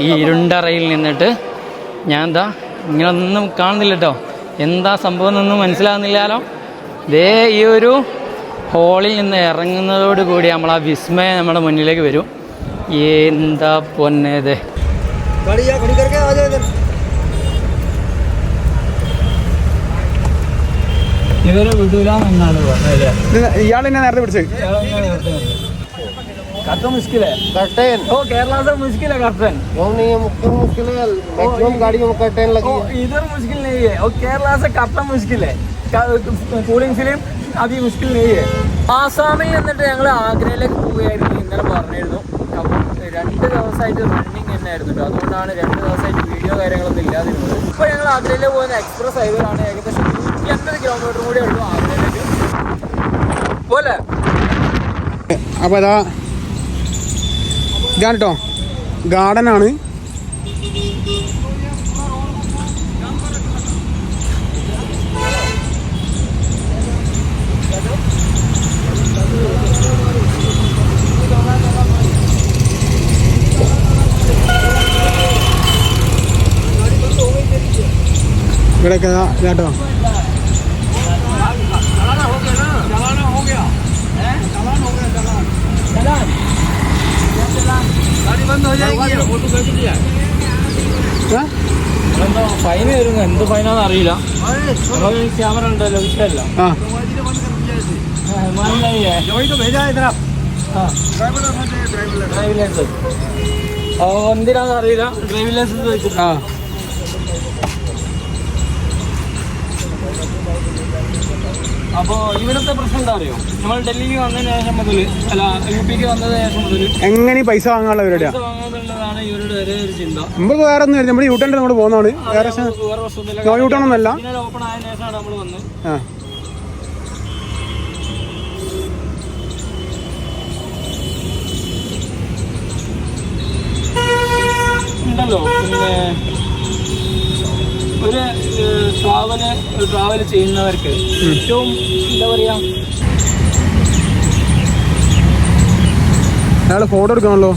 ഈ ഇരുണ്ടറയിൽ നിന്നിട്ട് ഞാൻ എന്താ ഇങ്ങനൊന്നും കാണുന്നില്ല കേട്ടോ. എന്താ സംഭവം എന്നൊന്നും മനസ്സിലാകുന്നില്ലല്ലോ. ദേ ഈ ഒരു ഹോളിൽ നിന്ന് ഇറങ്ങുന്നതോടുകൂടി നമ്മൾ ആ വിസ്മയം നമ്മുടെ മുന്നിലേക്ക് വരും. എന്താ പൊന്നേത് ഇവരെ വിടൂലെന്നാണ് പറഞ്ഞത്. ഇയാൾ എന്നെ നേരത്തെ പിടിച്ചത് कर्तन मुश्किल है कर्टेन ओ केरला से मुश्किल है कर्तन वो नहीं है मुश्किल है मैक्सिमम गाड़ियों में कर्टेन लगी है इधर मुश्किल नहीं है और केरला से कर्तन मुश्किल है കൂളിംഗ് ഫിലിം അതി മുഷ്കിൽ നെയ്യ്. ആസാമിൽ നിന്നിട്ട് ഞങ്ങൾ ആഗ്രയിലേക്ക് പോവുകയായിരുന്നു. ഇന്നലെ പറഞ്ഞിരുന്നു. അപ്പം 2 ദിവസമായിട്ട് റണ്ണിങ് തന്നെയായിരുന്നു കേട്ടോ. അതുകൊണ്ടാണ് 2 ദിവസമായിട്ട് വീഡിയോ കാര്യങ്ങളൊന്നും ഇല്ലാതിരുന്നത്. ഇപ്പോൾ ഞങ്ങൾ ആഗ്രയിലേക്ക് പോകുന്ന എക്സ്പ്രസ് ഹൈവേയിലാണ്. ഏകദേശം 150 കിലോമീറ്റർ കൂടെ ഉള്ളൂ ആഗ്രയിലേക്ക് പോലെ. അപ്പോൾ അതാ ഇതാണ് കേട്ടോ ഗാർഡനാണ്. ഇവിടെയൊക്കെ കേട്ടോ ഫൈൻ വരുന്നു. എന്ത് ഫൈനാന്ന് അറിയില്ല. ക്യാമറ ഉണ്ടല്ലോ വിഷയമല്ല. ഡ്രൈവിംഗ് ലൈസൻസ് എന്തിനാന്ന് അറിയില്ല. ഡ്രൈവിംഗ് ലൈസൻസ് വെച്ചിട്ട് അപ്പോൾ ഇവിടുത്തെ പ്രശ്നം എന്താ അറിയോ, നമ്മൾ ഡൽഹിക്ക് വന്നതിന് ശേഷം മുതൽ അല്ല UPക്ക് വന്നതിന് ശേഷം മുതൽ എങ്ങനെ പൈസ വാങ്ങാനുള്ള പരിപാടിയാണ്. പൈസ വാങ്ങാന്നുള്ളതാണ് ഇവരുടെ ഒരേ ഒരു ചിന്ത. നമുക്ക് വേറെ ഒന്നും നമ്മൾ യൂട്ടേണിൽ നമ്മൾ പോകുന്നതാണ്. വേറെ യൂട്ടേണൊന്നല്ല. ഓപ്പൺ ആയതിനു ശേഷമാണ് നമ്മൾ വന്നത്. ഉണ്ടല്ലോ പിന്നെ ഒരു ട്രാവൽ ചെയ്യുന്നവർക്ക് ഏറ്റവും എന്താ പറയാ, അയാൾ ഫോട്ടോ എടുക്കണമല്ലോ.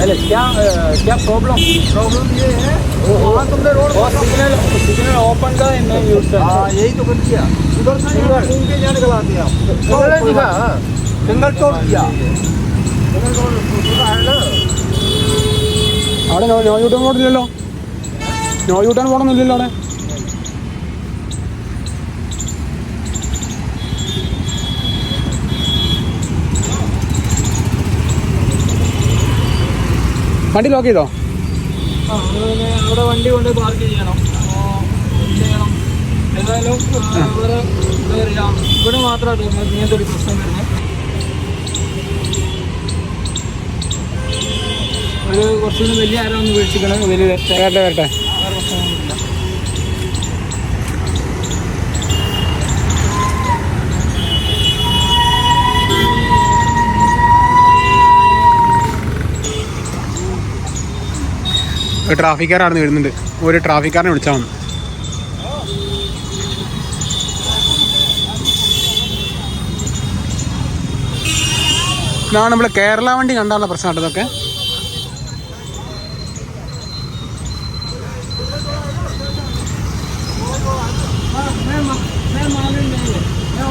अरे क्या प्रॉब्लम ये है वहाँ तुमने रोड सिग्नल ओपन का मैं यूज कर यही तो कर दिया. उधर से घूम के यहाँ निकला दिया. सिंगल तोड़ दिया. അവിടെ നോ യൂട്ടേൺ പോകണില്ലല്ലോ. നോ യൂട്ടേൺ പോകണമെന്നില്ലല്ലോ അവിടെ. വണ്ടി ലോക്ക് ചെയ്തോ? അവിടെ വണ്ടി കൊണ്ട് പാർക്ക് ചെയ്യണം. ഏതായാലും ഇവിടെ മാത്രമാണ് ഇങ്ങനത്തെ ഒരു പ്രശ്നം വരുന്നത്. ഒരു കുറച്ചുകൂടി വലിയ ആരോ ഒന്ന് വിളിച്ചിക്കണം. വലിയ വരട്ടെ. വേറെ പ്രശ്നമൊന്നുമില്ല. ട്രാഫിക്കാരാണ് വരുന്നുണ്ട്. ഒരു ട്രാഫിക്കാരനെ വിളിച്ചാൽ മതി. ഇതാണ് നമ്മൾ കേരള വണ്ടി കണ്ടാലുള്ള പ്രശ്നം കേട്ടോ. ഇതൊക്കെ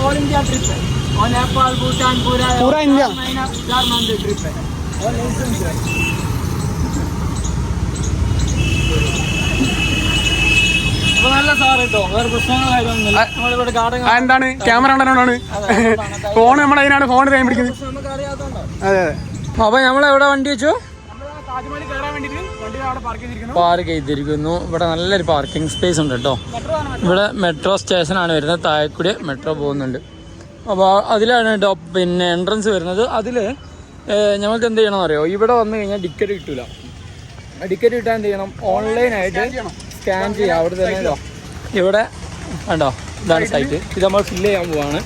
ऑल इंडिया ट्रिप है और नेपाल भूटान पूरा इंडिया 4 मंथ ट्रिप है और लाइसेंस है. അപ്പോൾ നല്ല സാർ കേട്ടോ, വേറെ പ്രശ്നങ്ങളായിരുന്നില്ല. നമ്മളിവിടെ ഗാർഡൻ എന്താണ് ക്യാമറ ഉണ്ടോന്നാണ് ഫോൺ നമ്മുടെ അതിനാണ് ഫോൺ കൈ പിടിക്കുന്നത്. നമുക്ക് അറിയാത്തതുണ്ടോ. അതെ അതെ. അപ്പോൾ നമ്മൾ എവിടെ വണ്ടി വെച്ചു? പാർക്ക് ചെയ്തിരിക്കുന്നു. ഇവിടെ നല്ലൊരു പാർക്കിംഗ് സ്പേസ് ഉണ്ട് കേട്ടോ. ഇവിടെ മെട്രോ സ്റ്റേഷനാണ് വരുന്നത്, താഴെക്കൂടി മെട്രോ പോകുന്നുണ്ട്. അപ്പോൾ അതിലാണ് പിന്നെ എൻട്രൻസ് വരുന്നത്. അതിൽ ഞങ്ങൾക്ക് എന്ത് ചെയ്യണമെന്ന് അറിയോ, ഇവിടെ വന്നു കഴിഞ്ഞാൽ ടിക്കറ്റ് കിട്ടില്ല. ടിക്കറ്റ് കിട്ടാൻ എന്ത് ചെയ്യണം, ഓൺലൈനായിട്ട് സ്കാൻ ചെയ്യാം. അവിടെ തന്നെ ഇവിടെ കണ്ടോ, ഇതാണ് സൈറ്റ്. ഇത് നമ്മൾ ഫില്ല് ചെയ്യാൻ പോവാണ്.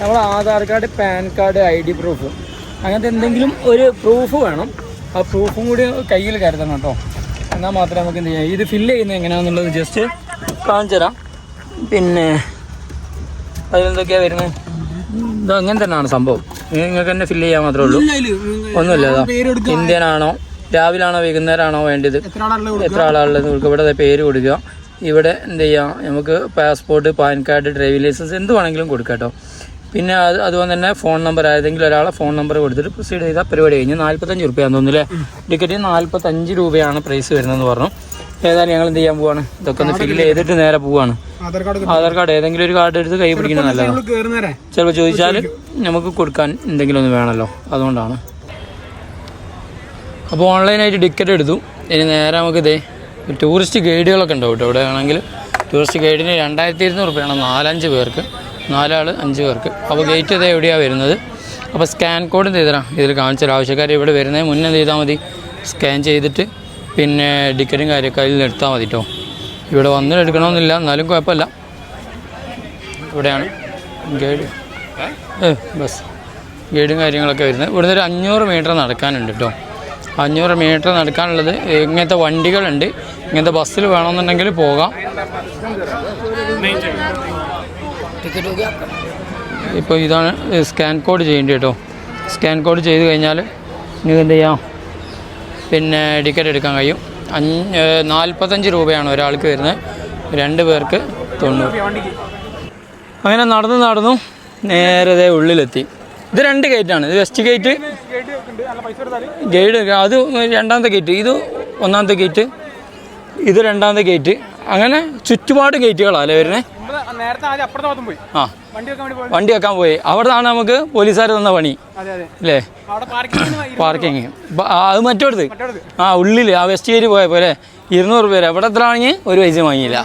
നമ്മൾ Aadhaar card, pan card, ID proof, അങ്ങനത്തെ എന്തെങ്കിലും ഒരു പ്രൂഫ് വേണം. ആ പ്രൂഫും കൂടി കയ്യിൽ കരുതണം കേട്ടോ. എന്നാൽ മാത്രമേ നമുക്ക് എന്ത് ചെയ്യാം. ഇത് ഫില്ല് ചെയ്യുന്നത് എങ്ങനെയാണെന്നുള്ളത് ജസ്റ്റ് കാണിച്ചു തരാം. പിന്നെ അതിലെന്തൊക്കെയാണ് വരുന്നത്, ഇത് അങ്ങനെ തന്നെയാണ് സംഭവം. നിങ്ങൾക്ക് തന്നെ ഫില്ല് ചെയ്യാൻ മാത്രമേ ഉള്ളൂ, ഒന്നുമില്ല. ഇന്ത്യൻ ആണോ, രാവിലെ ആണോ വൈകുന്നേരം ആണോ വേണ്ടത്, എത്ര ആളുള്ളത് കൊടുക്കുക. ഇവിടെ പേര് കൊടുക്കുക. ഇവിടെ എന്ത് ചെയ്യാം, നമുക്ക് passport, PAN card, driving licence എന്ത് വേണമെങ്കിലും കൊടുക്കാം കേട്ടോ. പിന്നെ അതുപോലെ തന്നെ ഫോൺ നമ്പർ, ഏതെങ്കിലും ഒരാളെ ഫോൺ നമ്പർ കൊടുത്തിട്ട് പ്രൊസീഡ് ചെയ്താൽ പരിപാടി കഴിഞ്ഞ്. 45 രൂപയാണെന്ന് തോന്നുന്നില്ലേ ടിക്കറ്റിന്. 45 രൂപയാണ് പ്രൈസ് വരുന്നതെന്ന് പറഞ്ഞു. ഏതായാലും ഞങ്ങൾ എന്ത് ചെയ്യാൻ പോവാണ്, ഇതൊക്കെ ഒന്ന് ഫില്ല് ചെയ്തിട്ട് നേരെ പോവാണ്. ആധാർ കാർഡ് ഏതെങ്കിലും ഒരു കാർഡ് എടുത്ത് കൈ പിടിക്കുന്നത് നല്ലതാണ്. ചിലപ്പോൾ ചോദിച്ചാൽ നമുക്ക് കൊടുക്കാൻ എന്തെങ്കിലും ഒന്ന് വേണമല്ലോ, അതുകൊണ്ടാണ്. അപ്പോൾ ഓൺലൈനായിട്ട് ടിക്കറ്റ് എടുത്തു. ഇനി നേരെ നമുക്ക് ഇതേ ടൂറിസ്റ്റ് ഗൈഡുകളൊക്കെ ഉണ്ടാവും കേട്ടോ. ഇവിടെ ആണെങ്കിൽ ടൂറിസ്റ്റ് ഗൈഡിന് 2200 രൂപയാണ് 4-5 പേർക്ക്, 4 ആൾ 5 പേർക്ക്. അപ്പോൾ ഗേറ്റ് ഇത് എവിടെയാണ് വരുന്നത്. അപ്പോൾ സ്കാൻ കോഡ് എന്ത് ചെയ്തരാം, ഇതിൽ കാണിച്ചാൽ ആവശ്യക്കാർ ഇവിടെ വരുന്നതിന് മുന്നേ എന്ത് ചെയ്താൽ മതി, സ്കാൻ ചെയ്തിട്ട് പിന്നെ ടിക്കറ്റും കാര്യമൊക്കെ അതിൽ എടുത്താൽ മതി കേട്ടോ. ഇവിടെ വന്നിട്ട് എടുക്കണമെന്നില്ല, എന്നാലും കുഴപ്പമില്ല. ഇവിടെയാണ് ഗൈഡ്, ബസ് ഗൈഡും കാര്യങ്ങളൊക്കെ വരുന്നത്. ഇവിടുന്ന് ഒരു 500 മീറ്റർ നടക്കാനുണ്ട് കേട്ടോ. 500 മീറ്റർ നടക്കാനുള്ളത്. ഇങ്ങനത്തെ വണ്ടികളുണ്ട്, ഇങ്ങനത്തെ ബസ്സിൽ വേണമെന്നുണ്ടെങ്കിൽ പോകാം. ഇപ്പോൾ ഇതാണ് സ്കാൻ കോഡ് ചെയ്യേണ്ടത് കേട്ടോ. സ്കാൻ കോഡ് ചെയ്ത് കഴിഞ്ഞാൽ നിങ്ങൾക്ക് എന്ത് ചെയ്യാം, പിന്നെ ടിക്കറ്റ് എടുക്കാൻ കഴിയും. 45 രൂപയാണ് ഒരാൾക്ക് വരുന്നത്, 2 പേർക്ക് 90. അങ്ങനെ നടന്നു നേരെ ഉള്ളിലെത്തി. ഇത് 2 ഗേറ്റാണ്. ഇത് വെസ്റ്റ് ഗേറ്റ്, ഗൈഡ് അത് 2ാമത്തെ ഗേറ്റ്, ഇത് 1ാമത്തെ ഗേറ്റ്, ഇത് 2ാമത്തെ ഗേറ്റ്. അങ്ങനെ ചുറ്റുപാട് ഗേറ്റുകളല്ലേ വരുന്നത്. ആ വണ്ടി വെക്കാൻ പോയി. അവിടെ നിന്നാണ് നമുക്ക് പോലീസുകാർ തന്ന പണി അല്ലേ, പാർക്കിങ്. അത് മറ്റോടത്ത് ഉള്ളിൽ ആ വെസ്റ്റ് ഗേറ്റ് പോയ പോലെ 200 രൂപ. എവിടെ എത്ര ആണെങ്കിൽ ഒരു പൈസ വാങ്ങിയില്ല.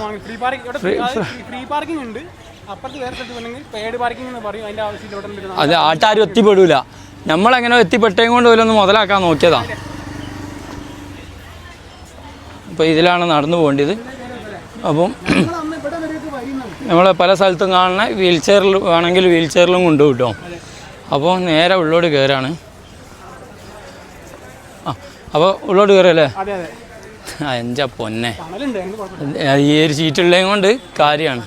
അത് ആട്ടാരും എത്തിപ്പെടൂല. നമ്മളെങ്ങനെ എത്തിപ്പെട്ടേം കൊണ്ട് പോലൊന്ന് മുതലാക്കാൻ നോക്കിയതാ. അപ്പോൾ ഇതിലാണ് നടന്നു പോകേണ്ടത്. അപ്പം നമ്മൾ പല സ്ഥലത്തും കാണുന്ന വീൽ ചെയറിൽ വേണമെങ്കിൽ വീൽ ചെയറിലും കൊണ്ടുപോകും കേട്ടോ. അപ്പോൾ നേരെ ഉള്ളോട്ട് കയറാണ്. അപ്പോൾ ഉള്ളോട്ട് കയറല്ലേ. എൻ്റെ പൊന്നെ, ഈ ഒരു സീറ്റുള്ളതും കൊണ്ട് കാര്യമാണ്.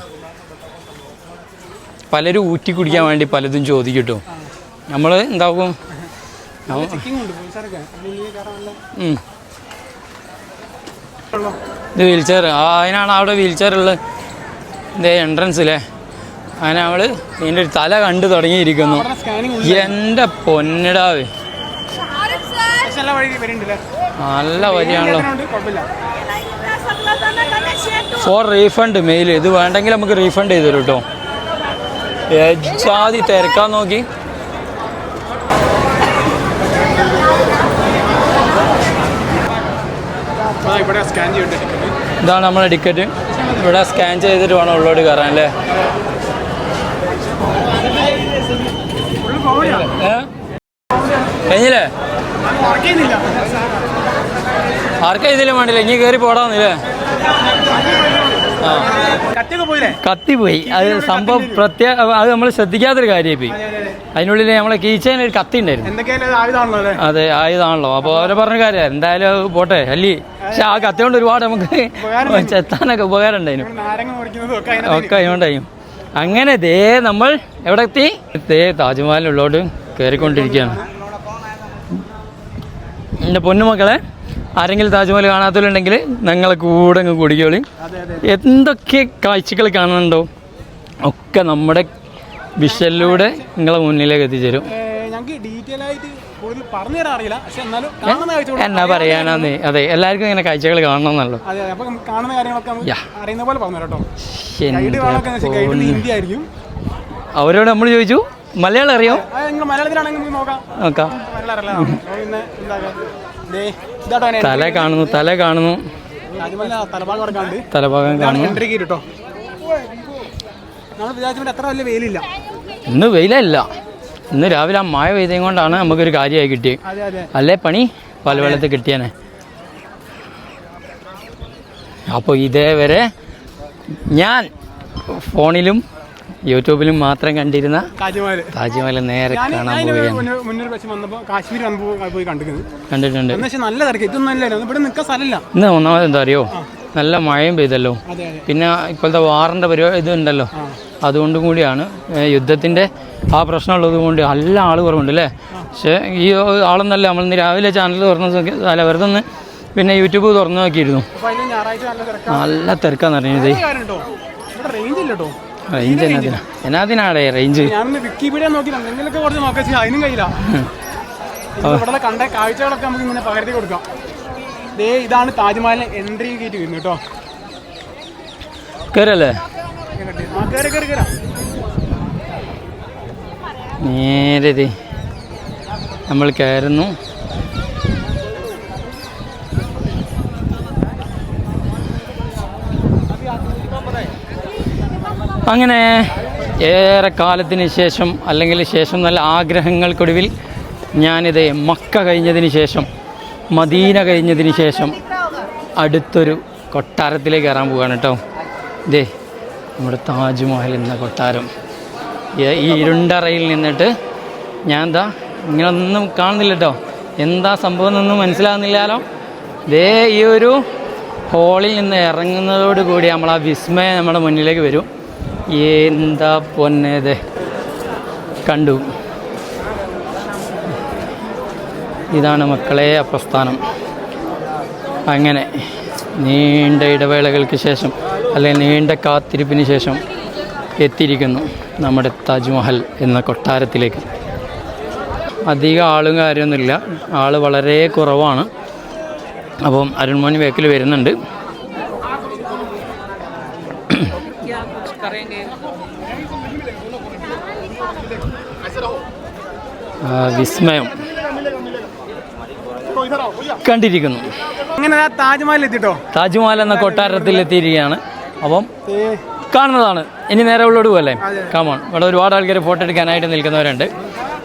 പലരും ഊറ്റി കുടിക്കാൻ വേണ്ടി പലതും ചോദിക്കട്ടോ. നമ്മൾ എന്താക്കും, ഇത് വീൽ ചെയർ. അതിനാണ് അവിടെ വീൽ ചെയർ ഉള്ളത്. ഇതേ എൻട്രൻസില്ലേ, അങ്ങനെ അവൾ ഇതിൻ്റെ ഒരു തല കണ്ടു തുടങ്ങിയിരിക്കുന്നു. എൻ്റെ പൊന്നിടാവ്, നല്ല വരിയാണല്ലോ. Four refund mail. ഇത് വേണ്ടെങ്കിൽ നമുക്ക് റീഫണ്ട് ചെയ്ത് തരും കേട്ടോ. ജാതി തിരക്കാൻ നോക്കി. ഇതാണ് നമ്മളെ ടിക്കറ്റ്. ഇവിടെ സ്കാൻ ചെയ്തിട്ട് വേണം ഉള്ളോട്ട് കയറാൻ അല്ലേ. കഴിഞ്ഞില്ലേ, ആർക്കും ഇതിലും വേണ്ടില്ല. ഇനി കയറി പോടാന്നില്ലേ. കത്തിപ്പോയി. അത് സംഭവം പ്രത്യേക, അത് നമ്മൾ ശ്രദ്ധിക്കാത്തൊരു കാര്യമായി പോയി. അതിനുള്ളിൽ നമ്മളെ കീച്ചേന് ഒരു കത്തി ഉണ്ടായിരുന്നു. അതെ, ആയുധമാണല്ലോ. അപ്പോൾ അവരെ പറഞ്ഞ കാര്യം എന്തായാലും പോട്ടെ അല്ലേ. പക്ഷെ ആ കത്തി കൊണ്ട് ഒരുപാട് നമുക്ക് ചെത്താനൊക്കെ ഉപകാരം ഉണ്ടായിരുന്നു ഒക്കെ അതുകൊണ്ടായും. അങ്ങനെ ദേ നമ്മൾ എവിടെ എത്തി, ദേ താജ്മഹലിനുള്ളോട്ട് കയറിക്കൊണ്ടിരിക്കുകയാണ്. എൻ്റെ പൊന്നുമക്കളെ, ആരെങ്കിലും താജ്മഹൽ കാണാത്തവരുണ്ടെങ്കിൽ ഞങ്ങളെ കൂടെ അങ്ങ് കൂടിക്കോളി. എന്തൊക്കെ കാഴ്ചകൾ കാണുന്നുണ്ടോ ഒക്കെ നമ്മുടെ വിഷലിലൂടെ നിങ്ങളെ മുന്നിലേക്ക് എത്തിച്ചേരും. എന്നാ പറയാനാന്ന്. അതെ, എല്ലാവർക്കും ഇങ്ങനെ കാഴ്ചകൾ കാണണമെന്നല്ലോ. അവരോട് നമ്മൾ ചോദിച്ചു മലയാളം അറിയോ, നോക്കാം. തല കാണുന്നു, തല കാണുന്നു, തലഭാഗം കാണുന്നു. അത്ര വലിയ വെയിലില്ല ഇന്ന് വെയിലല്ല, ഇന്ന് രാവിലെ ആ മഴ പെയ്തത് കൊണ്ടാണ് നമുക്കൊരു കാര്യമായി കിട്ടിയത്. അല്ലേ പണി പല വെള്ളത്തിൽ കിട്ടിയാനെ. അപ്പോൾ ഇതേവരെ ഞാൻ ഫോണിലും യൂട്യൂബിലും മാത്രം കണ്ടിരുന്ന താജ്മഹൽ നേരെ കാണാൻ പോവുകയാണ്. കണ്ടിട്ടുണ്ട്. ഇന്ന് ഒന്നാമത് എന്താ അറിയോ, നല്ല മഴയും പെയ്തല്ലോ, പിന്നെ ഇപ്പോഴത്തെ വാറിൻ്റെ പരിപാടി ഇതുണ്ടല്ലോ, അതുകൊണ്ടും കൂടിയാണ്. യുദ്ധത്തിൻ്റെ ആ പ്രശ്നമുള്ളത് കൊണ്ട് നല്ല ആൾ കുറവുണ്ട് അല്ലേ. പക്ഷേ ഈ ആളൊന്നല്ല, നമ്മളിന്ന് രാവിലെ ചാനൽ അല്ല വെറുതെ ഒന്ന് പിന്നെ യൂട്യൂബ് തുറന്നു നോക്കിയിരുന്നു. നല്ല തിരക്കാന്ന് പറഞ്ഞത്. റേഞ്ച് എന്നാതിനാടേ റേഞ്ച്. കണ്ട കാഴ്ചകളൊക്കെ നമുക്ക് ഇങ്ങനെ പകർത്തി കൊടുക്കാം. ഇതാണ് താജ്മഹലിന് എൻട്രി ഗേറ്റ് വരുന്നത് കേട്ടോ. കേറല്ലേ നേരെ നമ്മൾ കയറുന്നു. അങ്ങനെ ഏറെ കാലത്തിന് ശേഷം, അല്ലെങ്കിൽ ശേഷം നല്ല ആഗ്രഹങ്ങൾക്കൊടുവിൽ ഞാനിത് മക്ക കഴിഞ്ഞതിന് ശേഷം, മദീന കഴിഞ്ഞതിന് ശേഷം അടുത്തൊരു കൊട്ടാരത്തിലേക്ക് കയറാൻ പോവുകയാണ് കേട്ടോ. ഇതേ നമ്മുടെ താജ്മഹൽ എന്ന കൊട്ടാരം. ഈ ഇരുണ്ടറയിൽ നിന്നിട്ട് ഞാൻ എന്താ ഇങ്ങനൊന്നും കാണുന്നില്ല കേട്ടോ. എന്താ സംഭവം എന്നൊന്നും മനസ്സിലാകുന്നില്ലല്ലോ. ഇതേ ഈ ഒരു ഹോളിൽ നിന്ന് ഇറങ്ങുന്നതോടുകൂടി നമ്മൾ ആ വിസ്മയം നമ്മുടെ മുന്നിലേക്ക് വരും. എന്താ പൊന്നേത് കണ്ടു. ഇതാണ് മക്കളെ ആ പ്രസ്ഥാനം. അങ്ങനെ നീണ്ട ഇടവേളകൾക്ക് ശേഷം, അല്ലെങ്കിൽ നീണ്ട കാത്തിരിപ്പിന് ശേഷം എത്തിയിരിക്കുന്നു നമ്മുടെ താജ്മഹൽ എന്ന കൊട്ടാരത്തിലേക്ക്. അധികം ആളും കാര്യമൊന്നുമില്ല, ആൾ വളരെ കുറവാണ്. അപ്പം അരുൺമോനി വേക്കിൽ വരുന്നുണ്ട്. വിസ്മയം കണ്ടിരിക്കുന്നു. അങ്ങനെ താജ്മഹൽ എത്തിട്ടോ. താജ്മഹൽ എന്ന കൊട്ടാരത്തിൽ എത്തിയിരിക്കുകയാണ്. അപ്പം കാണുന്നതാണ്. ഇനി നേരെ ഉള്ളോട് പോകല്ലേ. കാമോൺ. ഇവിടെ ഒരുപാട് ആൾക്കാർ ഫോട്ടോ എടുക്കാനായിട്ട് നിൽക്കുന്നവരുണ്ട്.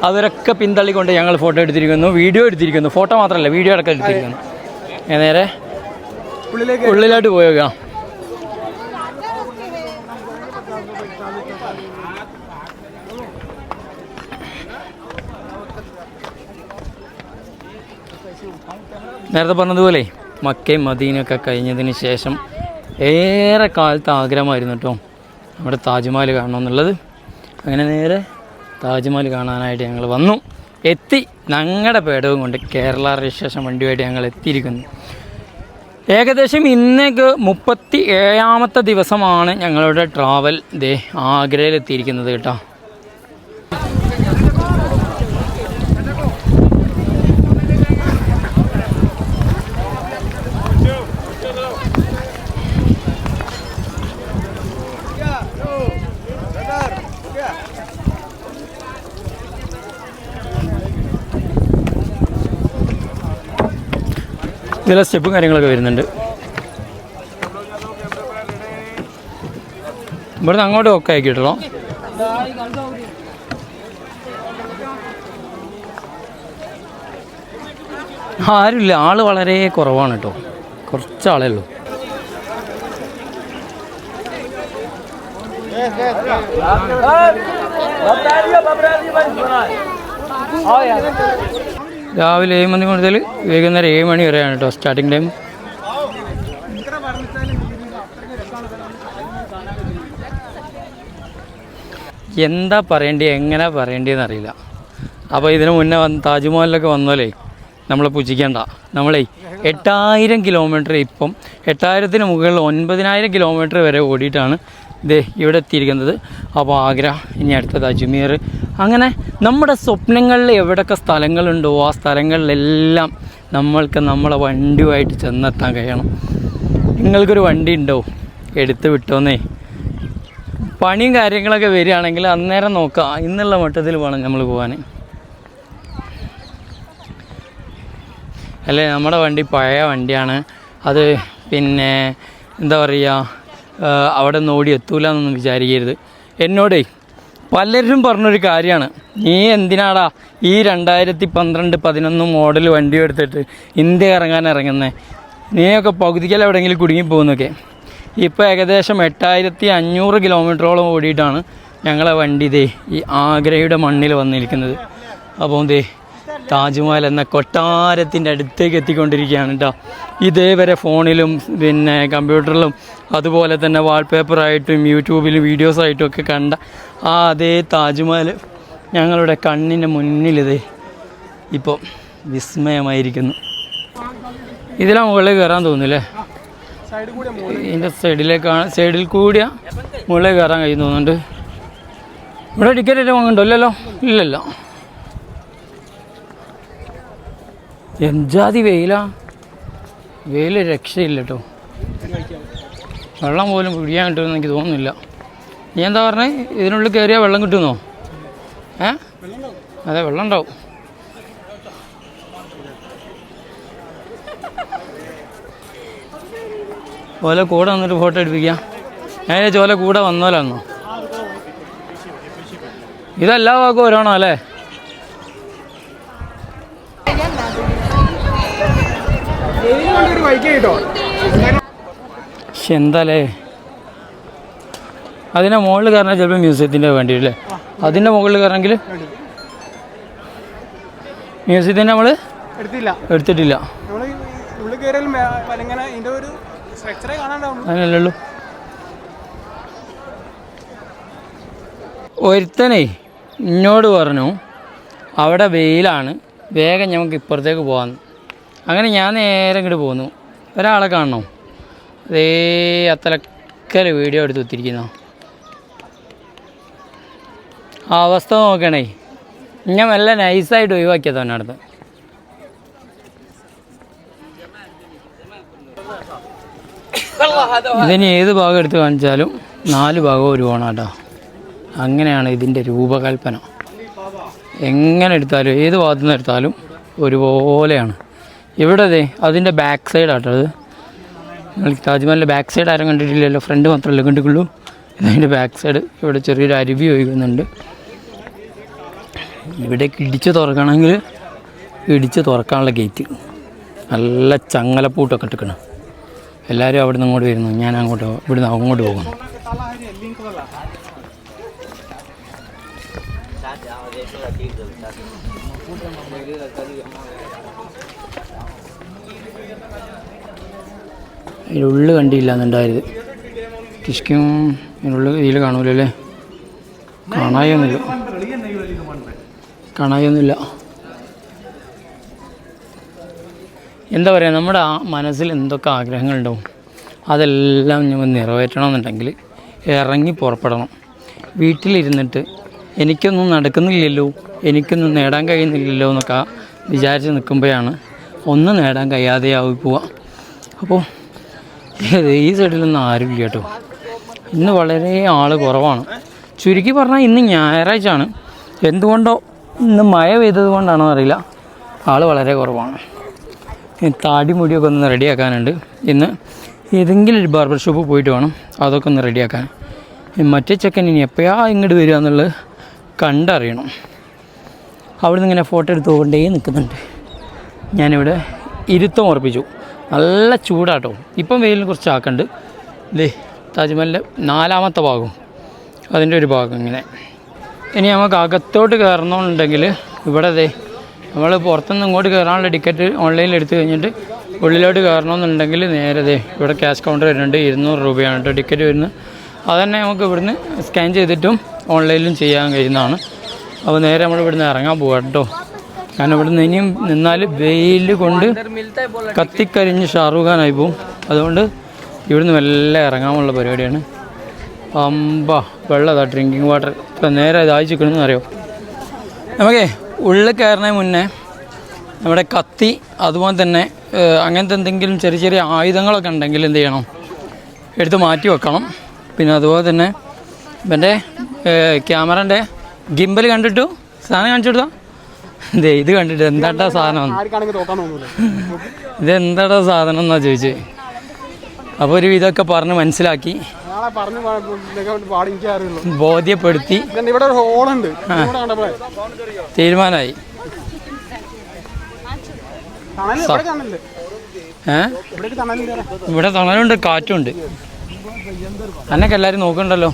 അവരൊക്കെ പിന്തള്ളിക്കൊണ്ട് ഞങ്ങൾ ഫോട്ടോ എടുത്തിരിക്കുന്നു, വീഡിയോ എടുത്തിരിക്കുന്നു. ഫോട്ടോ മാത്രമല്ല, വീഡിയോ അടക്കം എടുത്തിരിക്കുന്നു. നേരെ ഉള്ളിലോട്ട് പോയേക്കാം. നേരത്തെ പറഞ്ഞതുപോലെ മക്കയും മദീനയൊക്കെ കഴിഞ്ഞതിന് ശേഷം ഏറെ കാലത്ത് ആഗ്രഹമായിരുന്നു കേട്ടോ നമ്മുടെ താജ്മഹൽ കാണണമെന്നുള്ളത്. അങ്ങനെ നേരെ താജ്മഹൽ കാണാനായിട്ട് ഞങ്ങൾ വന്നു, എത്തി. ഞങ്ങളുടെ പേടവും കൊണ്ട് കേരള രജിസ്ട്രേഷൻ വണ്ടിയുമായിട്ട് ഞങ്ങൾ എത്തിയിരിക്കുന്നു. ഏകദേശം ഇന്നേക്ക് 37ാമത്തെ ദിവസമാണ് ഞങ്ങളുടെ ട്രാവൽ ആഗ്രയിലെത്തിയിരിക്കുന്നത് കേട്ടോ. ഇതിലെ സ്റ്റെപ്പും കാര്യങ്ങളൊക്കെ വരുന്നുണ്ട്. ഇവിടുന്ന് അങ്ങോട്ടും ഒക്കെ ആക്കിയിട്ടോ. ആരുമില്ല, ആള് വളരെ കുറവാണ് കേട്ടോ. കുറച്ചാളേ ഉള്ളൂ. രാവിലെ 7 മണി മുതൽ വൈകുന്നേരം 7 മണി വരെയാണ് കേട്ടോ സ്റ്റാർട്ടിങ് ടൈം. എന്താ പറയേണ്ടത്, എങ്ങനെ പറയേണ്ടതെന്ന് അറിയില്ല. അപ്പോൾ ഇതിന് മുന്നേ താജ്മഹലിലൊക്കെ വന്നാലേ നമ്മളെ പുച്ഛിക്കേണ്ട. നമ്മളെ 8000 കിലോമീറ്റർ, ഇപ്പം 8000-ന് മുകളിൽ 9000 കിലോമീറ്റർ വരെ ഓടിയിട്ടാണ് ഇവിടെ എത്തിയിരിക്കുന്നത്. അപ്പോൾ ആഗ്ര, ഇനി അടുത്തത് അജ്മീർ. അങ്ങനെ നമ്മുടെ സ്വപ്നങ്ങളിൽ എവിടെയൊക്കെ സ്ഥലങ്ങളുണ്ടോ ആ സ്ഥലങ്ങളിലെല്ലാം നമ്മൾക്ക് നമ്മളെ വണ്ടിയുമായിട്ട് ചെന്നെത്താൻ കഴിയണം. നിങ്ങൾക്കൊരു വണ്ടി ഉണ്ടോ, എടുത്ത് വിട്ടോന്നേ. പണിയും കാര്യങ്ങളൊക്കെ വരികയാണെങ്കിൽ അന്നേരം നോക്കാം. ഇന്നുള്ള മട്ടത്തിൽ വേണം നമ്മൾ പോകാൻ. അല്ലേ നമ്മുടെ വണ്ടി പഴയ വണ്ടിയാണ്. അത് പിന്നെ എന്താ പറയുക, അവിടെ നിന്ന് ഓടി എത്തൂല എന്നൊന്നും വിചാരിക്കരുത്. എന്നോടേ പലരും പറഞ്ഞൊരു കാര്യമാണ്, നീ എന്തിനാടാ ഈ 2012-11 മോഡൽ വണ്ടി എടുത്തിട്ട് ഇന്ത്യ ഇറങ്ങുന്നത്, നീയൊക്കെ പകുതിക്കൽ എവിടെയെങ്കിലും കുടുങ്ങിപ്പോകുന്നൊക്കെ. ഇപ്പോൾ ഏകദേശം 8500 കിലോമീറ്ററോളം ഓടിയിട്ടാണ് ഞങ്ങളെ വണ്ടി ഇതേ ഈ ആഗ്രയുടെ മണ്ണിൽ വന്നിരിക്കുന്നത്. അപ്പോൾ ദേ താജ്മഹൽ എന്ന കൊട്ടാരത്തിൻ്റെ അടുത്തേക്ക് എത്തിക്കൊണ്ടിരിക്കുകയാണ് കേട്ടോ. ഇതേവരെ ഫോണിലും പിന്നെ കമ്പ്യൂട്ടറിലും അതുപോലെ തന്നെ വാൾപേപ്പറായിട്ടും യൂട്യൂബിലും വീഡിയോസായിട്ടും ഒക്കെ കണ്ട ആ അതേ താജ്മഹൽ ഞങ്ങളുടെ കണ്ണിൻ്റെ മുന്നിലിതേ ഇപ്പോൾ വിസ്മയമായിരിക്കുന്നു. ഇതിലാ മുകളിലേക്ക് കയറാൻ തോന്നുന്നില്ലേ? ഇതിൻ്റെ സൈഡിൽ കൂടിയ മുകളിലേക്ക് കയറാൻ കഴിയും തോന്നുന്നുണ്ട്. ഇവിടെ ടിക്കറ്റ് ആയിട്ട് വാങ്ങണ്ടോ? ഇല്ലല്ലോ, ഇല്ലല്ലോ. എംജാതി വെയിലാ, വെയിൽ രക്ഷയില്ല കേട്ടോ. വെള്ളം പോലും പിടിക്കാൻ കിട്ടുമെന്ന് എനിക്ക് തോന്നുന്നില്ല. നീ എന്താ പറഞ്ഞേ, ഇതിനുള്ളിൽ കയറിയാൽ വെള്ളം കിട്ടുമെന്നോ? അതെ, വെള്ളം ഉണ്ടാവും. ഓല കൂടെ വന്നിട്ട് ഫോട്ടോ എടുപ്പിക്കാം. ഞാൻ ചോല കൂടെ വന്നോലാന്നോ? ഇതെല്ലാ വാക്കും ഒരാണോ അല്ലേ? പക്ഷെ എന്താല്ലേ, അതിൻ്റെ മുകളിൽ കയറണം ചിലപ്പോൾ മ്യൂസിയത്തിൻ്റെ വേണ്ടിയില്ലേ? അതിൻ്റെ മുകളിൽ കയറണമെങ്കിൽ മ്യൂസിയത്തിൻ്റെ നമ്മൾ എടുത്തിട്ടില്ല. അതിനല്ലല്ലോ. ഒരുത്തനെ എന്നോട് പറഞ്ഞു അവിടെ വെയിലാണ്, വേഗം ഞങ്ങൾക്ക് ഇപ്പുറത്തേക്ക് പോകാമെന്ന്. അങ്ങനെ ഞാൻ നേരെ ഇങ്ങോട്ട് പോന്നു. ഒരാളെ കാണണോ? അതേ അത്തലക്കൽ വീഡിയോ എടുത്ത് ഒത്തിരിക്കുന്നോ? ആ അവസ്ഥ നോക്കണേ. ഞാൻ നല്ല നൈസായിട്ട് ഒഴിവാക്കിയത് തന്നെ അടുത്ത്. ഇതിന് ഏത് ഭാഗം എടുത്ത് കാണിച്ചാലും 4 ഭാഗവും ഒരു ഓണാട്ടോ. അങ്ങനെയാണ് ഇതിൻ്റെ രൂപകൽപ്പന. എങ്ങനെ എടുത്താലും ഏത് ഭാഗത്തു നിന്ന് എടുത്താലും ഒരുപോലെയാണ്. ഇവിടെ അതെ അതിൻ്റെ ബാക്ക് സൈഡാട്ടോ അത്. താജ്മഹലിൻ്റെ ബാക്ക് സൈഡ് ആരും കണ്ടിട്ടില്ലല്ലോ, ഫ്രണ്ട് മാത്രമല്ലേ കണ്ടിട്ടുള്ളൂ. ഇതിൻ്റെ ബാക്ക് സൈഡ് ഇവിടെ ചെറിയൊരു അരുവി ഒഴുകുന്നുണ്ട്. ഇവിടേക്ക് ഇടിച്ച് തുറക്കണമെങ്കിൽ ഇടിച്ച് തുറക്കാനുള്ള ഗേറ്റ് നല്ല ചങ്ങലപ്പൂട്ടൊക്കെ ഇട്ടിക്കണം. എല്ലാവരും അവിടെ നിന്ന് അങ്ങോട്ട് വരുന്നു, ഞാൻ അങ്ങോട്ട് ഇവിടുന്ന് അങ്ങോട്ട് പോകുന്നു. ഇതിനുള്ളിൽ കണ്ടില്ല എന്നുണ്ടായത്. കിഷ്ക്കും ഇതിനുള്ളിൽ ഇതിൽ കാണൂലല്ലേ? കാണായൊന്നുമില്ല. എന്താ പറയുക, നമ്മുടെ ആ മനസ്സിൽ എന്തൊക്കെ ആഗ്രഹങ്ങളുണ്ടാവും അതെല്ലാം നമ്മൾ നിറവേറ്റണമെന്നുണ്ടെങ്കിൽ ഇറങ്ങി പുറപ്പെടണം. വീട്ടിലിരുന്നിട്ട് എനിക്കൊന്നും നടക്കുന്നില്ലല്ലോ, എനിക്കൊന്നും നേടാൻ കഴിയുന്നില്ലല്ലോ എന്നൊക്കെ വിചാരിച്ച് നിൽക്കുമ്പോഴാണ് ഒന്നും നേടാൻ കഴിയാതെയായി പോവുക. അപ്പോൾ ഈ സൈഡിലൊന്നും ആരുമില്ല കേട്ടോ. ഇന്ന് വളരെ ആൾ കുറവാണ്. ചുരുക്കി പറഞ്ഞാൽ ഇന്ന് ഞായറാഴ്ച ആണ്. എന്തുകൊണ്ടോ ഇന്ന് മഴ പെയ്തത് കൊണ്ടാണോ അറിയില്ല, ആൾ വളരെ കുറവാണ്. താടി മുടിയൊക്കെ ഒന്ന് റെഡിയാക്കാനുണ്ട്. ഇന്ന് ഏതെങ്കിലും ഒരു ബാർബർ ഷോപ്പ് പോയിട്ട് വേണം അതൊക്കെ ഒന്ന് റെഡിയാക്കാൻ. മറ്റേ ചെക്കൻ ഇനി എപ്പോഴാണ് ഇങ്ങോട്ട് വരിക എന്നുള്ളത് കണ്ടറിയണം. അവിടെ നിന്ന് ഇങ്ങനെ ഫോട്ടോ എടുത്ത് കൊണ്ടേ നിൽക്കുന്നുണ്ട്. ഞാനിവിടെ ഇരുത്തം ഉറപ്പിച്ചു. നല്ല ചൂടാട്ടോ. ഇപ്പം വെയിലിന് കുറച്ച് ആക്കുന്നുണ്ട്. ഇതേ താജ്മഹലിൻ്റെ 4ാമത്തെ ഭാഗം, അതിൻ്റെ ഒരു ഭാഗം ഇങ്ങനെ. ഇനി നമുക്ക് അകത്തോട്ട് കയറണമെന്നുണ്ടെങ്കിൽ ഇവിടെ ദേ നമ്മൾ പുറത്തുനിന്ന് ഇങ്ങോട്ട് കയറാനുള്ള ടിക്കറ്റ് ഓൺലൈനിൽ എടുത്തു കഴിഞ്ഞിട്ട് ഉള്ളിലോട്ട് കയറണമെന്നുണ്ടെങ്കിൽ നേരെ ദേ ഇവിടെ ക്യാഷ് കൗണ്ടർ വരുന്നുണ്ട്. 200 രൂപയാണ് കേട്ടോ ടിക്കറ്റ് വരുന്നത്. അതുതന്നെ നമുക്ക് ഇവിടുന്ന് സ്കാൻ ചെയ്തിട്ടും ഓൺലൈനിലും ചെയ്യാൻ കഴിയുന്നതാണ്. അപ്പോൾ നേരെ നമ്മൾ ഇവിടുന്ന് ഇറങ്ങാൻ പോകാം കേട്ടോ. കാരണം ഇവിടുന്ന് ഇനിയും നിന്നാൽ വെയിൽ കൊണ്ട് കത്തിക്കരിഞ്ഞ് ഷാറൂഖ് ഖാനായി പോവും. അതുകൊണ്ട് ഇവിടുന്ന് മെല്ലെ ഇറങ്ങാനുള്ള പരിപാടിയാണ്. വെള്ളതാ ഡ്രിങ്കിങ് വാട്ടർ. ഇപ്പം നേരെ ദാഹിച്ചിരിക്കണമെന്ന് അറിയോ. നമുക്കേ ഉള്ളിൽ കയറുന്നതിന് മുന്നേ നമ്മുടെ കത്തി അതുപോലെ തന്നെ അങ്ങനത്തെ എന്തെങ്കിലും ചെറിയ ചെറിയ ആയുധങ്ങളൊക്കെ ഉണ്ടെങ്കിൽ എന്ത് ചെയ്യണം, എടുത്ത് മാറ്റി വെക്കണം. പിന്നെ അതുപോലെ തന്നെ എൻ്റെ ക്യാമറൻ്റെ ഗിംബൽ കണ്ടിട്ടു സാധനം കാണിച്ചു കൊടുത്താൽ ഇതേ ഇത് കണ്ടിട്ട് എന്താട്ടാ സാധനം, ആർക്കാണെങ്കിൽ തോക്കാൻ തോന്നൂല. ഇതെന്താടാ സാധനം എന്നാ ചോദിച്ചത്. അപ്പോൾ ഒരു ഇതൊക്കെ പറഞ്ഞ് മനസ്സിലാക്കി നാളെ പറഞ്ഞു പാടി എനിക്ക് അറിയുള്ളൂ, ബോധ്യപ്പെടുത്തി ഇവിടെ ഒരു ഹോളുണ്ട് തീരുമാനമായി. ഇവിടെ തണലുണ്ട്, കാറ്റുണ്ട്. എന്നൊക്കെ എല്ലാവരും നോക്കണ്ടല്ലോ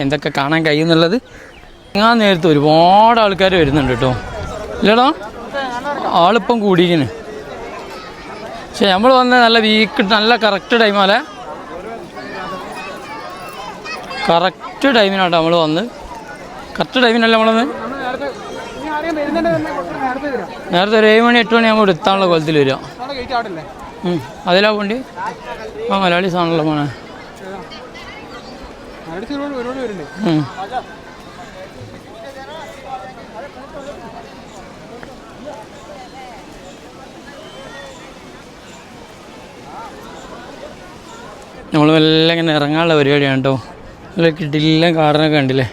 എന്തൊക്കെ കാണാൻ കഴിയുന്നുള്ളത്. ഞാൻ നേരത്തെ ഒരുപാട് ആൾക്കാർ വരുന്നുണ്ട് കേട്ടോ. ഇല്ലടാ ആളിപ്പം കൂടിയിരിക്കുന്നു. പക്ഷെ നമ്മൾ വന്ന നല്ല നല്ല കറക്റ്റ് ടൈമല്ലേ, കറക്റ്റ് ടൈമിനാട്ടോ നമ്മൾ വന്ന്. കറക്റ്റ് ടൈമിനല്ല നമ്മളൊന്ന് നേരത്തെ ഒരു 7 മണി 8 മണി ആകുമ്പോൾ എത്താനുള്ള കൊലത്തിൽ വരിക. അതിലാ വേണ്ടി ആ മലയാളി സാധനമല്ലോ മോനെ. നമ്മൾ മെല്ലെ ഇങ്ങനെ ഇറങ്ങാനുള്ള പരിപാടിയാണ് കേട്ടോ. നല്ല കിട്ടില്ല കാറിനൊക്കെ കണ്ടില്ലേ.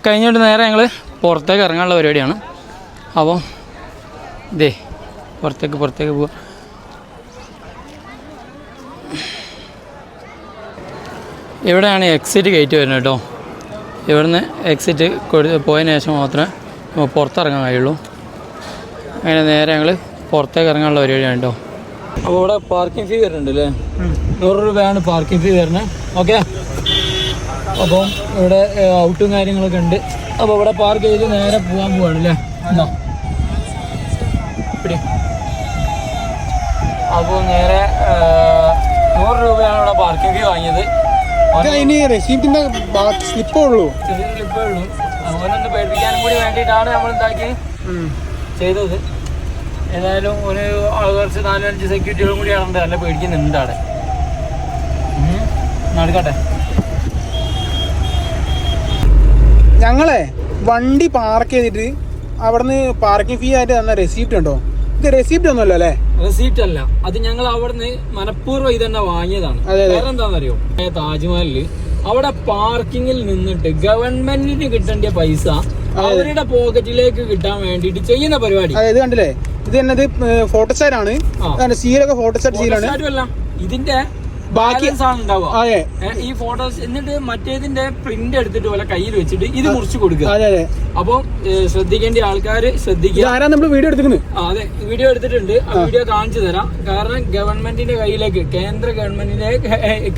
കഴിഞ്ഞിട്ട് നേരെ ഞങ്ങൾ പുറത്തേക്ക് ഇറങ്ങാനുള്ള പരിപാടിയാണ്. അപ്പോൾ ഇതേ പുറത്തേക്ക് പോവുക. ഇവിടെയാണ് എക്സിറ്റ് ഗേറ്റ് വരുന്നത് കേട്ടോ. ഇവിടുന്ന് എക്സിറ്റ് പോയതിന് ശേഷം മാത്രമേ പുറത്തിറങ്ങാൻ കഴിയുള്ളൂ. അങ്ങനെ നേരെ ഞങ്ങൾ പുറത്തേക്ക് ഇറങ്ങാനുള്ള പരിപാടിയാണ് കേട്ടോ. അപ്പോൾ ഇവിടെ പാർക്കിംഗ് ഫീ വരുന്നുണ്ട് അല്ലേ, 100 രൂപയാണ് പാർക്കിംഗ് ഫീ വരുന്നത്. ഓക്കെ, അപ്പം ഇവിടെ ഔട്ടും കാര്യങ്ങളൊക്കെ ഉണ്ട്. അപ്പോൾ ഇവിടെ പാർക്ക് ചെയ്ത് നേരെ പോകാൻ പോവാണ് അല്ലേ. അപ്പോൾ നേരെ 100 രൂപയാണ് ഇവിടെ പാർക്കിംഗ് ഫീ വാങ്ങിയത്. റെസിപ്റ്റിന്റെ സ്ലിപ്പേ ഉള്ളൂ. അതുപോലൊന്ന് പേടിപ്പിക്കാനും കൂടി വേണ്ടിയിട്ടാണ് നമ്മൾ എന്താക്കി ചെയ്തത്. ഏതായാലും ഒരു കുറച്ച് 4-5 സെക്യൂരിറ്റികളും കൂടി ആളുണ്ട്, നല്ല പേടിക്കുന്നുണ്ട് അവിടെ. നടക്കട്ടെ. ഞങ്ങളെ വണ്ടി പാർക്ക് ചെയ്തിട്ട് അവിടുന്ന് പാർക്കിംഗ് ഫീ ആയിട്ട് തന്ന റെസിപ്റ്റ് ഉണ്ടോ? ഇത് റെസിപ്റ്റ് ഒന്നുമല്ലോ അല്ലേ? റെസിപ്റ്റ് അല്ല, അത് ഞങ്ങൾ അവിടുന്ന് മനഃപൂർവ്വം ഇതന്നെ വാങ്ങിയതാണ്. കാരണം എന്താണെന്നറിയോ, താജ്മഹലില് അവിടെ പാർക്കിങ്ങിൽ നിന്നിട്ട് ഗവൺമെന്റിന് കിട്ടേണ്ട പൈസ അവരുടെ പോക്കറ്റിലേക്ക് കിട്ടാൻ വേണ്ടിട്ട് ചെയ്യുന്ന പരിപാടി. ഇത് കണ്ടില്ലേ, ഇത് തന്നെ ഫോട്ടോസ്റ്റാറ്റാണ്. സീലൊക്കെ ഫോട്ടോസ്റ്റാറ്റ് സീലാണ്. ഇതിന്റെ ബാലൻസ് ആണ് ഉണ്ടാവുക ഈ ഫോട്ടോസ്. എന്നിട്ട് മറ്റേതിന്റെ പ്രിന്റ് എടുത്തിട്ട് പോലെ കയ്യിൽ വെച്ചിട്ട് ഇത് മുറിച്ചു കൊടുക്കുക. അപ്പൊ ശ്രദ്ധിക്കേണ്ട ആൾക്കാര് ശ്രദ്ധിക്കുക. വീഡിയോ എടുത്തിട്ടുണ്ട്. അതെ, വീഡിയോ എടുത്തിട്ടുണ്ട്. ആ വീഡിയോ കാണിച്ചു തരാം. കാരണം ഗവൺമെന്റിന്റെ കയ്യിലേക്ക്, കേന്ദ്ര ഗവൺമെന്റിന്റെ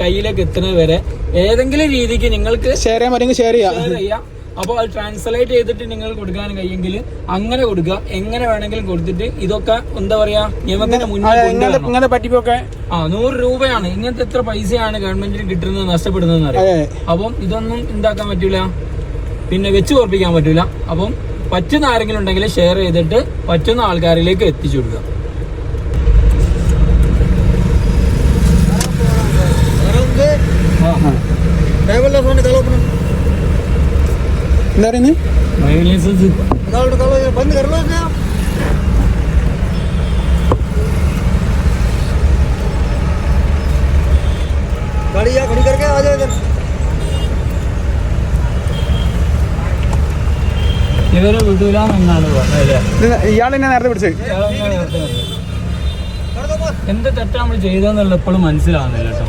കയ്യിലേക്ക് എത്തുന്നത് വരെ ഏതെങ്കിലും രീതിക്ക് നിങ്ങൾക്ക് ഷെയർ ചെയ്യാം. അപ്പോൾ അത് ട്രാൻസ്ലേറ്റ് ചെയ്തിട്ട് നിങ്ങൾ കൊടുക്കാൻ കഴിയെങ്കിൽ അങ്ങനെ കൊടുക്കുക. എങ്ങനെ വേണമെങ്കിലും കൊടുത്തിട്ട് ഇതൊക്കെ എന്താ പറയാ നിയമത്തിന് മുന്നിൽ പറ്റിപ്പോക്കെ 100 രൂപയാണ്. ഇങ്ങനത്തെ എത്ര പൈസയാണ് ഗവൺമെന്റിന് കിട്ടുന്നത്, നഷ്ടപ്പെടുന്നതെന്ന് അറിയാം. അപ്പം ഇതൊന്നും ഉണ്ടാക്കാൻ പറ്റൂല, പിന്നെ വെച്ച് ഉറപ്പിക്കാൻ പറ്റൂല. അപ്പം പറ്റുന്ന ആരെങ്കിലും ഉണ്ടെങ്കിൽ ഷെയർ ചെയ്തിട്ട് പറ്റുന്ന ആൾക്കാരിലേക്ക് എത്തിച്ചു കൊടുക്കുക. എന്താ പറയുന്നത്? ഇവരെ വിടൂലെന്നാണ് പറഞ്ഞത്. ഇയാളെന്നെ നേരത്തെ പിടിച്ചത്. എന്ത് തെറ്റാ നമ്മൾ ചെയ്തെന്നുള്ള എപ്പോഴും മനസ്സിലാവുന്നില്ല കേട്ടോ.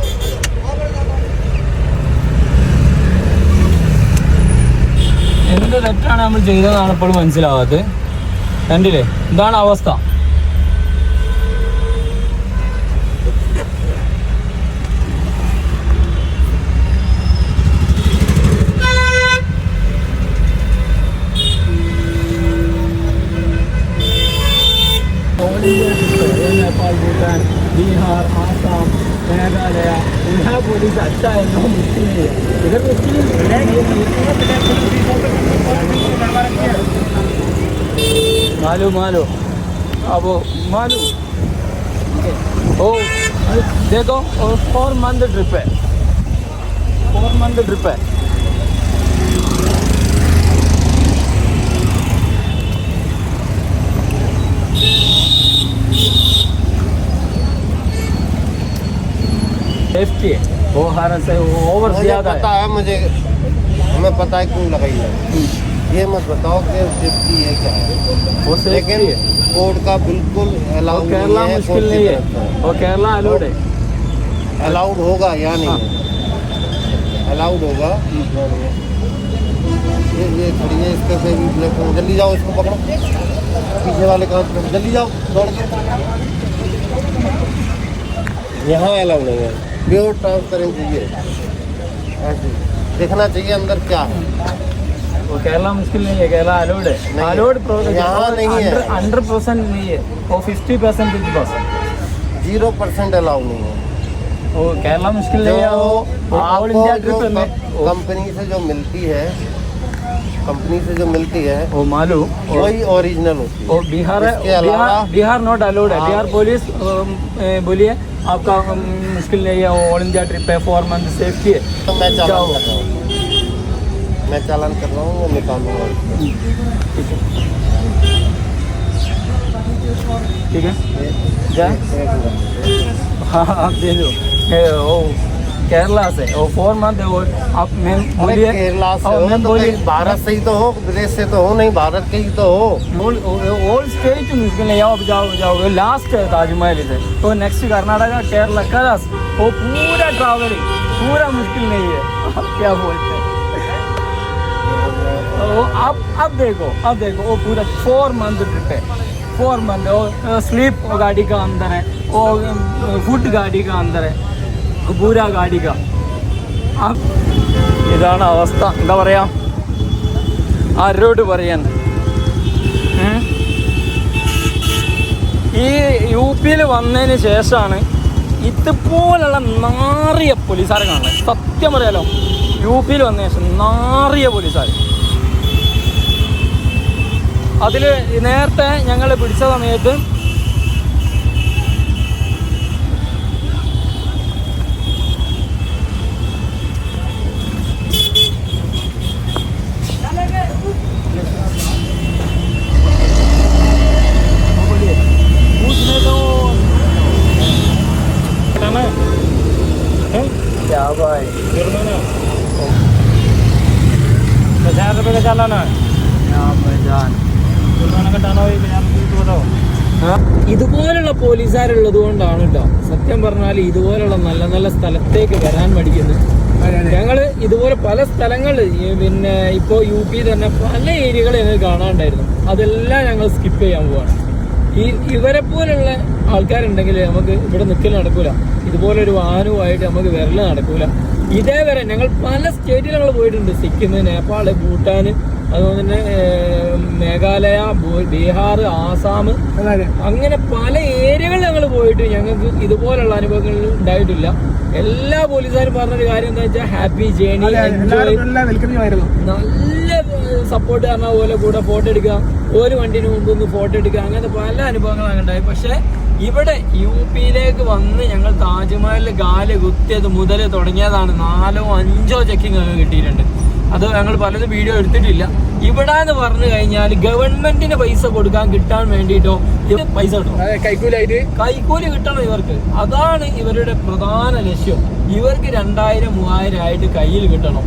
എന്ത് തെറ്റാണ് നമ്മൾ ചെയ്തതെന്നാണ് എപ്പോഴും മനസ്സിലാവാത്തത്. കണ്ടില്ലേ, ഇതാണ് അവസ്ഥ. नेपाल, भूटान, बिहार, आसाम, मेघालय, यहाँ पुलिस अच्छा है, नो मुश्किल नहीं है. इधर मुश्किल मालूम अब मालूम. ओ देखो, 4 मंथ ट्रिप है, 4 मंथ ट्रिप है. सेफ्टी है वो हर से ओवर ज्यादा पता है मुझे, हमें पता है क्यों लगाई है. ये मत बताओ कि सेफ्टी है क्या है, वो लेकिन safety है। कोर्ट का बिल्कुल वो अलाउड केरला नहीं है, मुश्किल नहीं है, वो केरला अलाउड है। अलाउड होगा या नहीं है, अलाउड होगा। ये खड़ी है, इसके से भी ब्लैक, जल्दी जाओ इसको पकड़ो, पीछे वाले कांच पे जल्दी जाओ दौड़ के। यहाँ अलाउड नहीं है, प्योर ट्रांसपेरेंट चाहिए, ऐसे देखना चाहिए अंदर क्या है। वो केरला मुश्किल नहीं है, केरला अलाउड है, नहीं है। अलाउड यहाँ नहीं है। 100% नहीं है, वो 50% बस। 0% अलाउड नहीं है। वो केरला मुश्किल जो नहीं है, वो ऑल इंडिया आपको जो ट्रिप में कंपनी से जो मिलती है, कंपनी से जो मिलती है वो मालूम, वही ओरिजिनल होती है। वो बिहार है, इसके अलावा बिहार नॉट अलाउड है। हाँ। बिहार पुलिस बोलिए आपका मुश्किल नहीं है, वो ऑल इंडिया ट्रिप है, 4 मंथ सेफ्टी है। तो मैं चालान जाओ। कर रहा हूँ, मैं चालान कर रहा हूँ, वो निकालूंगा। ठीक है, जाए। हाँ आप दे दो। वो केरला से वो 4 मंथ है, वो आप मैम अरे बोलिए। केरला से और हो मैम तो बोलिए, कहीं भारत से ही तो हो, विदेश से तो हो नहीं, भारत के ही तो हो। ओल्ड स्टेट मुश्किल नहीं है, आप जाओगे लास्ट है ताजमहल से, तो नेक्स्ट कर्नाटका, केरला, करस, वो पूरा ट्रैवलिंग पूरा मुश्किल नहीं है। आप क्या बोलते हैं? वो अब देखो वो पूरा 4 मंथ ट्रिप है, 4 मंथ। वो स्लीप गाड़ी का अंदर है, वो फूड गाड़ी का अंदर है, पूरा गाड़ी का। ഇതാണ് അവസ്ഥ. എന്താ പറയാ, ആരോട് പറയാൻ. ഈ യു പിയിൽ വന്നതിന് ശേഷമാണ് ഇതുപോലുള്ള നാറിയ പോലീസുകാരെ കാണുന്നത്. സത്യം പറയാലോ, യു പിയിൽ വന്നതിന് ശേഷം നാറിയ പോലീസുകാർ. അതിൽ നേരത്തെ ഞങ്ങൾ പിടിച്ച സമയത്ത് क्या भाई, 50 रुपये का चालान है। ഇതുപോലുള്ള പോലീസുകാരുള്ളത് കൊണ്ടാണ് കേട്ടോ സത്യം പറഞ്ഞാൽ ഇതുപോലുള്ള നല്ല നല്ല സ്ഥലത്തേക്ക് വരാൻ മടിക്കുന്നത്. ഞങ്ങള് ഇതുപോലെ പല സ്ഥലങ്ങളിൽ, പിന്നെ ഇപ്പോൾ യു പി തന്നെ പല ഏരിയകൾ ഞങ്ങൾ കാണാണ്ടായിരുന്നു, അതെല്ലാം ഞങ്ങൾ സ്കിപ്പ് ചെയ്യാൻ പോവാണ്. ഇവരെ പോലുള്ള ആൾക്കാരുണ്ടെങ്കിൽ നമുക്ക് ഇവിടെ നിൽക്കൽ നടക്കൂല, ഇതുപോലൊരു വാഹനവുമായിട്ട് നമുക്ക് വരൽ നടക്കൂല. ഇതേവരെ ഞങ്ങൾ പല സ്റ്റേറ്റിൽ ഞങ്ങൾ പോയിട്ടുണ്ട്, സിക്കിം, നേപ്പാൾ, ഭൂട്ടാൻ, അതുപോലെ തന്നെ മേഘാലയ, ബീഹാർ, ആസാം, അങ്ങനെ പല ഏരിയകളിൽ ഞങ്ങൾ പോയിട്ട് ഞങ്ങൾക്ക് ഇതുപോലുള്ള അനുഭവങ്ങൾ ഉണ്ടായിട്ടില്ല. എല്ലാ പോലീസുകാരും പറഞ്ഞൊരു കാര്യം എന്താ വെച്ചാൽ ഹാപ്പി ജേണി, എൻജോയ്, നല്ല സപ്പോർട്ട് പറഞ്ഞ പോലെ കൂടെ ഫോട്ടോ എടുക്കുക, ഒരു വണ്ടിന് മുമ്പ് ഒന്ന് ഫോട്ടോ എടുക്കുക, അങ്ങനത്തെ പല അനുഭവങ്ങളാണ് ഉണ്ടായി. പക്ഷെ ഇവിടെ യു പിയിലേക്ക് വന്ന് ഞങ്ങൾ താജ്മഹലിൽ കാല് കുത്തിയത് മുതൽ തുടങ്ങിയതാണ് 4ഓ 5ഓ ചെക്കിങ് ഞങ്ങൾക്ക് കിട്ടിയിട്ടുണ്ട്. അത് ഞങ്ങൾ പലതും വീഡിയോ എടുത്തിട്ടില്ല. ഇവിടെ എന്ന് പറഞ്ഞു കഴിഞ്ഞാൽ ഗവൺമെന്റിന് പൈസ കൊടുക്കാൻ കിട്ടാൻ വേണ്ടിയിട്ടോ ഇത് പൈസ കിട്ടണം, കൈക്കൂലി കിട്ടണം ഇവർക്ക്. അതാണ് ഇവരുടെ പ്രധാന ലക്ഷ്യം. ഇവർക്ക് 2000-3000 ആയിട്ട് കയ്യിൽ കിട്ടണം.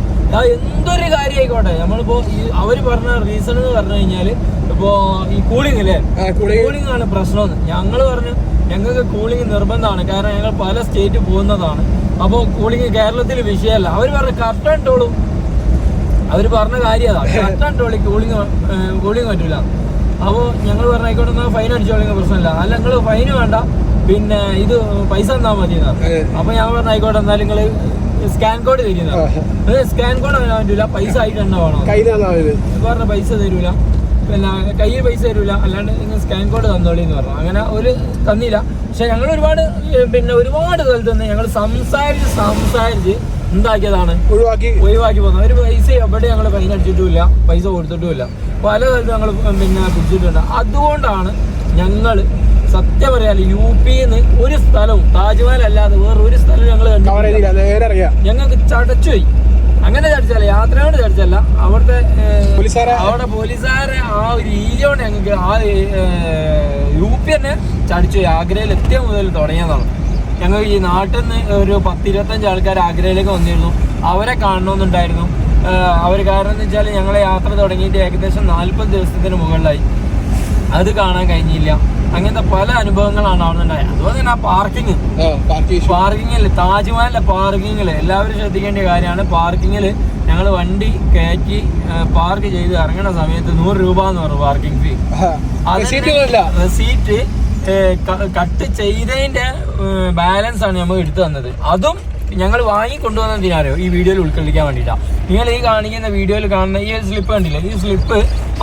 എന്തൊരു കാര്യം ആയിക്കോട്ടെ. നമ്മളിപ്പോ അവര് പറഞ്ഞ റീസൺ എന്ന് പറഞ്ഞു കഴിഞ്ഞാല് ഇപ്പോ ഈ കൂളിംഗ് അല്ലേ, കൂളിംഗ് ആണ് പ്രശ്നം. ഞങ്ങൾ പറഞ്ഞു ഞങ്ങൾക്ക് കൂളിംഗ് നിർബന്ധമാണ്, കാരണം ഞങ്ങൾ പല സ്റ്റേറ്റ് പോകുന്നതാണ്. അപ്പോൾ കൂളിംഗ് കേരളത്തിൽ വിഷയമല്ല. അവർ പറഞ്ഞ കർട്ടൻ ഇട്ടോളും, അവർ പറഞ്ഞ കാര്യം അതാണ്, കർട്ടൻ ഇട്ടോളി, കൂളിംഗ് പറ്റില്ല. അപ്പോൾ ഞങ്ങൾ പറഞ്ഞ ആയിക്കോട്ടെ എന്നാൽ ഫൈൻ അടിച്ചോളിങ് പ്രശ്നമില്ല. അല്ല നിങ്ങൾ ഫൈന് വേണ്ട, പിന്നെ ഇത് പൈസ തന്നാൽ മതി എന്നാണ്. അപ്പോൾ ഞാൻ പറഞ്ഞ ആയിക്കോട്ടെ എന്നാൽ നിങ്ങൾ സ്കാൻ കോഡ് തരുന്ന, സ്കാൻ കോഡ് അങ്ങനെ പറ്റില്ല, പൈസ ആയിട്ട് തന്നെ വേണം. പറഞ്ഞ പൈസ തരൂല, പിന്നെ കയ്യിൽ പൈസ തരൂല, അല്ലാണ്ട് നിങ്ങൾ സ്കാൻ കോഡ് തന്നോളി എന്ന് പറഞ്ഞു. അങ്ങനെ ഒരു തന്നില്ല. പക്ഷെ ഞങ്ങൾ ഒരുപാട് സ്ഥലത്ത് നിന്ന് ഞങ്ങൾ സംസാരിച്ച് എന്താക്കിയതാണ്, ഒഴിവാക്കി പോകുന്നത്. ഒരു പൈസ എവിടെ ഞങ്ങൾ ഫൈൻ അടിച്ചിട്ടുമില്ല, പൈസ കൊടുത്തിട്ടുമില്ല. പല സ്ഥലത്തും ഞങ്ങൾ പിന്നെ പിടിച്ചിട്ടുണ്ട്. അതുകൊണ്ടാണ് ഞങ്ങൾ സത്യം പറയാല് യു പിന്ന് ഒരു സ്ഥലവും താജ്മഹൽ അല്ലാതെ വേറൊരു സ്ഥലം ഞങ്ങൾ ഞങ്ങൾക്ക് ചടച്ചുപോയി. അങ്ങനെ ചടിച്ചല്ല, യാത്ര കൊണ്ട് ചടിച്ചല്ല, അവിടെ പോലീസുകാരെ ആ ഒരു രീതിയോണ്ട് ഞങ്ങൾക്ക് ആ യു പി തന്നെ ചടിച്ചുപോയി. ആഗ്രയിൽ എത്തിയ മുതൽ തുടങ്ങിയതാണ്. ഞങ്ങൾ ഈ നാട്ടിൽ നിന്ന് ഒരു 10-25 ആൾക്കാർ ആഗ്രയിലേക്ക് വന്നിരുന്നു. അവരെ കാണണമെന്നുണ്ടായിരുന്നു. അവർ കാരണം എന്ന് വെച്ചാൽ ഞങ്ങളെ യാത്ര തുടങ്ങിയിട്ട് ഏകദേശം 40 ദിവസത്തിന് മുകളിലായി. അത് കാണാൻ കഴിഞ്ഞില്ല. അങ്ങനത്തെ പല അനുഭവങ്ങളാണ് അവിടെ ഉണ്ടായത്. അതുപോലെ തന്നെ ആ പാർക്കിങ്ങിൽ താജ്മഹലിലെ പാർക്കിങ്ങിൽ എല്ലാവരും ശ്രദ്ധിക്കേണ്ട കാര്യമാണ്. പാർക്കിങ്ങിൽ ഞങ്ങൾ വണ്ടി കയറ്റി പാർക്ക് ചെയ്ത് ഇറങ്ങുന്ന സമയത്ത് 100 രൂപ എന്ന് പറഞ്ഞു പാർക്കിംഗ് ഫീ. റെസീറ്റ് കട്ട് ചെയ്തതിന്റെ ബാലൻസ് ആണ് നമ്മൾ എടുത്തു തന്നത്. അതും ഞങ്ങൾ വാങ്ങിക്കൊണ്ടുവന്നതിനാരോ ഈ വീഡിയോയിൽ ഉൾക്കൊള്ളിക്കാൻ വേണ്ടിയിട്ടാണ്. നിങ്ങൾ ഈ കാണിക്കുന്ന വീഡിയോയിൽ കാണുന്ന ഈ സ്ലിപ്പ് കണ്ടില്ല, ഈ സ്ലിപ്പ്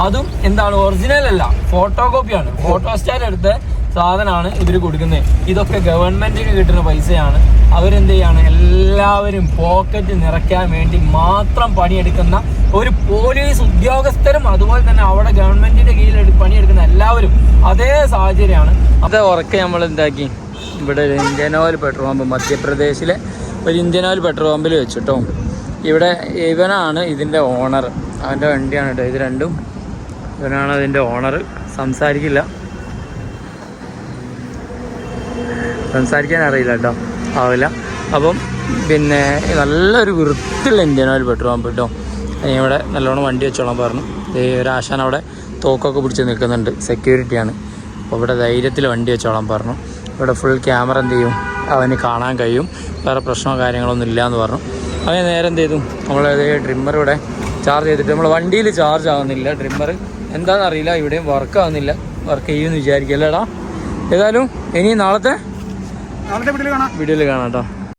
അതും എന്താണ് ഒറിജിനൽ അല്ല, ഫോട്ടോ കോപ്പിയാണ്. ഫോട്ടോസ്റ്റാറ്റ് എടുത്ത സാധനമാണ് ഇവർ കൊടുക്കുന്നത്. ഇതൊക്കെ ഗവൺമെന്റിന് കിട്ടുന്ന പൈസയാണ്. അവരെന്ത് ചെയ്യാണ്, എല്ലാവരും പോക്കറ്റ് നിറയ്ക്കാൻ വേണ്ടി മാത്രം പണിയെടുക്കുന്ന ഒരു പോലീസ് ഉദ്യോഗസ്ഥരും അതുപോലെ തന്നെ അവിടെ ഗവൺമെന്റിന്റെ കീഴിൽ പണിയെടുക്കുന്ന എല്ലാവരും അതേ സാഹചര്യമാണ്. അത് ഉറക്കെ നമ്മൾ എന്താക്കി, ഇവിടെ ഒരു ഇന്ത്യൻ ഓയിൽ പെട്രോൾ പമ്പ്, മധ്യപ്രദേശിലെ ഒരു ഇന്ത്യൻ ഓയിൽ പെട്രോൾ പമ്പിൽ വെച്ചിട്ടോ. ഇവിടെ ഇവനാണ് ഇതിൻ്റെ ഓണർ, അവൻ്റെ വണ്ടിയാണ് കേട്ടോ ഇത് രണ്ടും. ഇവനാണ് അതിൻ്റെ ഓണർ. സംസാരിക്കാൻ അറിയില്ല കേട്ടോ, ആവില്ല. അപ്പം പിന്നെ നല്ലൊരു വൃത്തിയുള്ള ഇന്ത്യൻ ഓയിൽ പെട്രോൾ പമ്പ് കേട്ടോ. ഇവിടെ നല്ലോണം വണ്ടി വെച്ചോളാൻ പറഞ്ഞു. ഒരു ആശാൻ അവിടെ തോക്കൊക്കെ പിടിച്ച് നിൽക്കുന്നുണ്ട്, സെക്യൂരിറ്റിയാണ്. അപ്പോൾ ഇവിടെ ധൈര്യത്തിൽ വണ്ടി വെച്ചോളാൻ പറഞ്ഞു. ഇവിടെ ഫുൾ ക്യാമറ എന്ത് ചെയ്യും അവന് കാണാൻ കഴിയും, വേറെ പ്രശ്നമോ കാര്യങ്ങളൊന്നും ഇല്ല എന്ന് പറഞ്ഞു. അവൻ നേരെ എന്ത് ചെയ്തു, നമ്മളത് ട്രിമ്മർ ഇവിടെ ചാർജ് ചെയ്തിട്ട് നമ്മൾ വണ്ടിയിൽ ചാർജ് ആവുന്നില്ല. ട്രിമ്മർ എന്താണെന്ന് അറിയില്ല, ഇവിടെയും വർക്ക് ആവുന്നില്ല. വർക്ക് ചെയ്യുമെന്ന് വിചാരിക്കല്ലേടാ. ഏതായാലും ഇനി നാളത്തെ വീഡിയോയിൽ കാണാം കേട്ടോ.